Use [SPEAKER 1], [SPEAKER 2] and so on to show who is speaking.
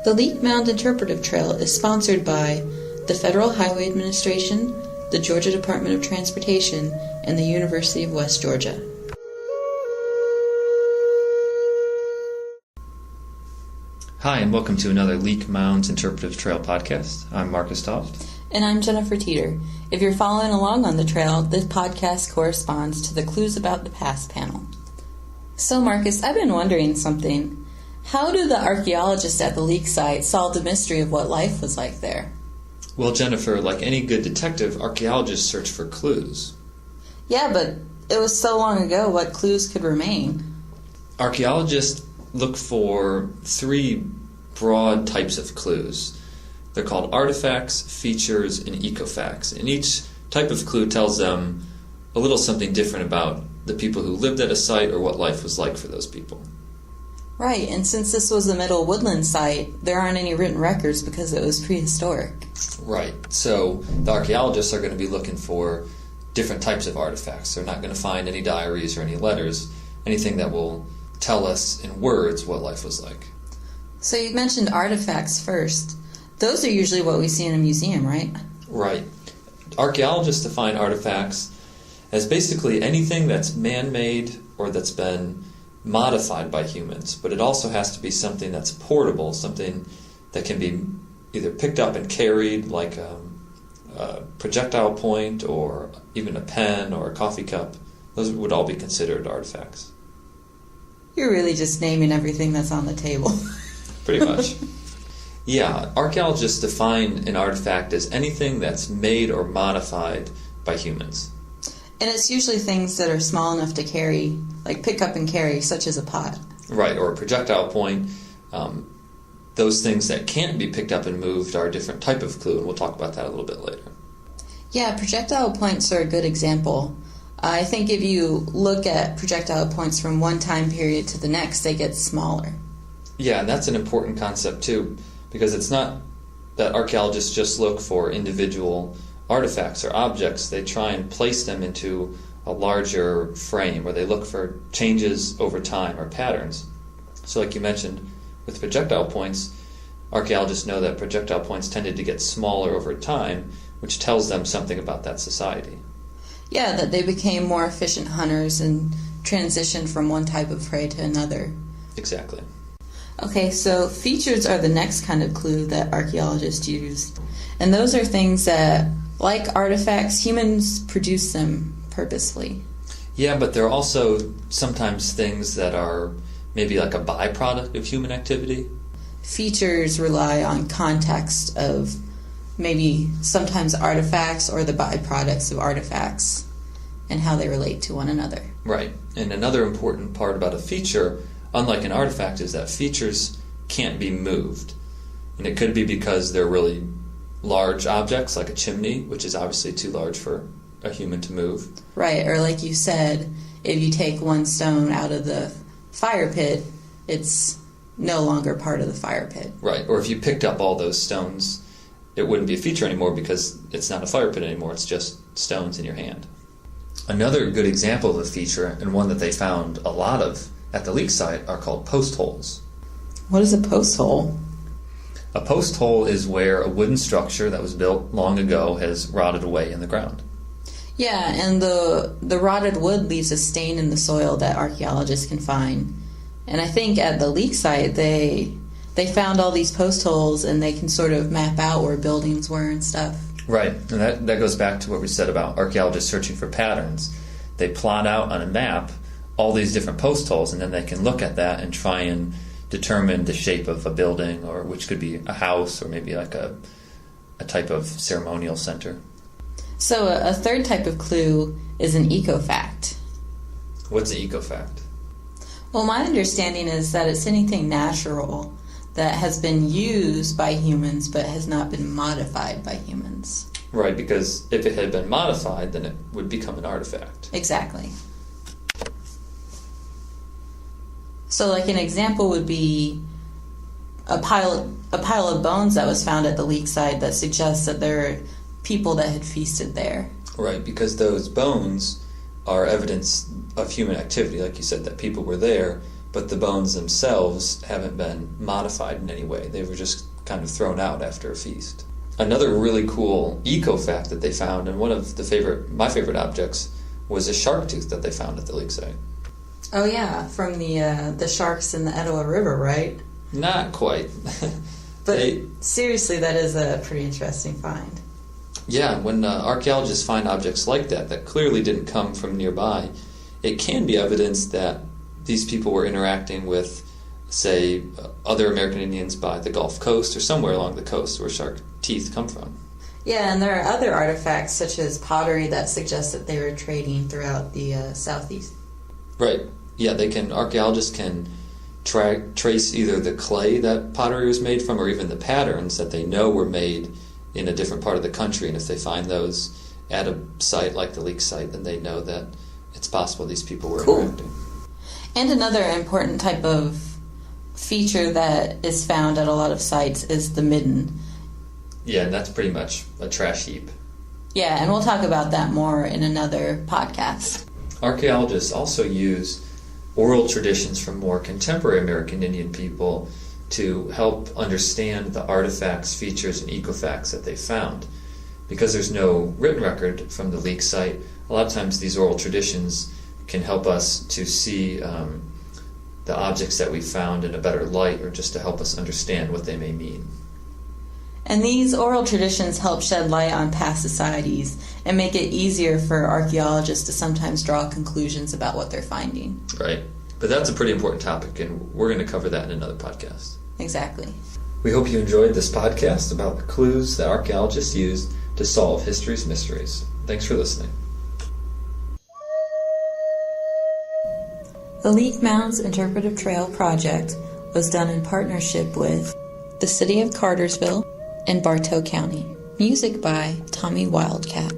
[SPEAKER 1] The Leak Mound Interpretive Trail is sponsored by the Federal Highway Administration, the Georgia Department of Transportation, and the University of West Georgia.
[SPEAKER 2] Hi, and welcome to another Leak Mounds Interpretive Trail podcast. I'm Marcus Toft.
[SPEAKER 1] And I'm Jennifer Teeter. If you're following along on the trail, this podcast corresponds to the Clues About the Past panel. So, Marcus, I've been wondering something. How do the archaeologists at the leak site solve the mystery of what life was like there?
[SPEAKER 2] Well, Jennifer, like any good detective, archaeologists search for clues.
[SPEAKER 1] Yeah, but it was so long ago, what clues could remain?
[SPEAKER 2] Archaeologists look for three broad types of clues. They're called artifacts, features, and ecofacts. And each type of clue tells them a little something different about the people who lived at a site or what life was like for those people.
[SPEAKER 1] Right, and since this was a middle woodland site, there aren't any written records because it was prehistoric.
[SPEAKER 2] Right, so the archaeologists are going to be looking for different types of artifacts. They're not going to find any diaries or any letters, anything that will tell us in words what life was like.
[SPEAKER 1] So you mentioned artifacts first. Those are usually what we see in a museum, right?
[SPEAKER 2] Right. Archaeologists define artifacts as basically anything that's man-made or that's been modified by humans, but it also has to be something that's portable, something that can be either picked up and carried, like a projectile point or even a pen or a coffee cup. Those would all be considered artifacts.
[SPEAKER 1] You're really just naming everything that's on the table.
[SPEAKER 2] Pretty much. Yeah, archaeologists define an artifact as anything that's made or modified by humans.
[SPEAKER 1] And it's usually things that are small enough to carry, like pick up and carry, such as a pot.
[SPEAKER 2] Right, or a projectile point. Those things that can't be picked up and moved are a different type of clue, and we'll talk about that a little bit later.
[SPEAKER 1] Yeah, projectile points are a good example. I think if you look at projectile points from one time period to the next, they get smaller.
[SPEAKER 2] Yeah, and that's an important concept too, because it's not that archaeologists just look for individual artifacts or objects. They try and place them into a larger frame where they look for changes over time or patterns. So like you mentioned, with projectile points, archaeologists know that projectile points tended to get smaller over time, which tells them something about that society.
[SPEAKER 1] Yeah, that they became more efficient hunters and transitioned from one type of prey to another.
[SPEAKER 2] Exactly.
[SPEAKER 1] Okay, so features are the next kind of clue that archaeologists use. And those are things that, like artifacts, humans produce them purposely.
[SPEAKER 2] Yeah, but there are also sometimes things that are maybe like a byproduct of human activity.
[SPEAKER 1] Features rely on context of maybe sometimes artifacts or the byproducts of artifacts and how they relate to one another.
[SPEAKER 2] Right. And another important part about a feature, unlike an artifact, is that features can't be moved. And it could be because they're really large objects, like a chimney, which is obviously too large for a human to move.
[SPEAKER 1] Right, or like you said, if you take one stone out of the fire pit, it's no longer part of the fire pit.
[SPEAKER 2] Right, or if you picked up all those stones, it wouldn't be a feature anymore because it's not a fire pit anymore, it's just stones in your hand. Another good example of a feature, and one that they found a lot of at the leak site, are called post holes.
[SPEAKER 1] What is a post hole?
[SPEAKER 2] A post hole is where a wooden structure that was built long ago has rotted away in the ground.
[SPEAKER 1] Yeah, and the rotted wood leaves a stain in the soil that archaeologists can find. And I think at the leak site, they found all these post holes and they can sort of map out where buildings were and stuff.
[SPEAKER 2] Right, and that goes back to what we said about archaeologists searching for patterns. They plot out on a map all these different post holes, and then they can look at that and try and determine the shape of a building, or which could be a house or maybe like a type of ceremonial center.
[SPEAKER 1] So a third type of clue is an ecofact.
[SPEAKER 2] What's an ecofact?
[SPEAKER 1] Well, my understanding is that it's anything natural that has been used by humans but has not been modified by humans.
[SPEAKER 2] Right, because if it had been modified, then it would become an artifact.
[SPEAKER 1] Exactly. So like an example would be a pile of bones that was found at the leak site that suggests that there are people that had feasted there.
[SPEAKER 2] Right, because those bones are evidence of human activity, like you said, that people were there, but the bones themselves haven't been modified in any way. They were just kind of thrown out after a feast. Another really cool eco-fact that they found, and one of my favorite objects, was a shark tooth that they found at the leak site.
[SPEAKER 1] Oh yeah, from the sharks in the Etowah River, right?
[SPEAKER 2] Not quite.
[SPEAKER 1] But seriously, that is a pretty interesting find.
[SPEAKER 2] Yeah, when archaeologists find objects like that clearly didn't come from nearby, it can be evidence that these people were interacting with, say, other American Indians by the Gulf Coast or somewhere along the coast where shark teeth come from.
[SPEAKER 1] Yeah, and there are other artifacts such as pottery that suggest that they were trading throughout the southeast.
[SPEAKER 2] Right. Yeah, archaeologists can trace either the clay that pottery was made from or even the patterns that they know were made in a different part of the country, and if they find those at a site like the leak site, then they know that it's possible these people were interacting.
[SPEAKER 1] And another important type of feature that is found at a lot of sites is the midden.
[SPEAKER 2] Yeah, and that's pretty much a trash heap.
[SPEAKER 1] Yeah, and we'll talk about that more in another podcast.
[SPEAKER 2] Archaeologists also use oral traditions from more contemporary American Indian people to help understand the artifacts, features, and ecofacts that they found. Because there's no written record from the leak site, a lot of times these oral traditions can help us to see the objects that we found in a better light, or just to help us understand what they may mean.
[SPEAKER 1] And these oral traditions help shed light on past societies and make it easier for archaeologists to sometimes draw conclusions about what they're finding.
[SPEAKER 2] Right. But that's a pretty important topic, and we're going to cover that in another podcast.
[SPEAKER 1] Exactly.
[SPEAKER 2] We hope you enjoyed this podcast about the clues that archaeologists use to solve history's mysteries. Thanks for listening.
[SPEAKER 1] The Leak Mounds Interpretive Trail project was done in partnership with the City of Cartersville and Bartow County. Music by Tommy Wildcat.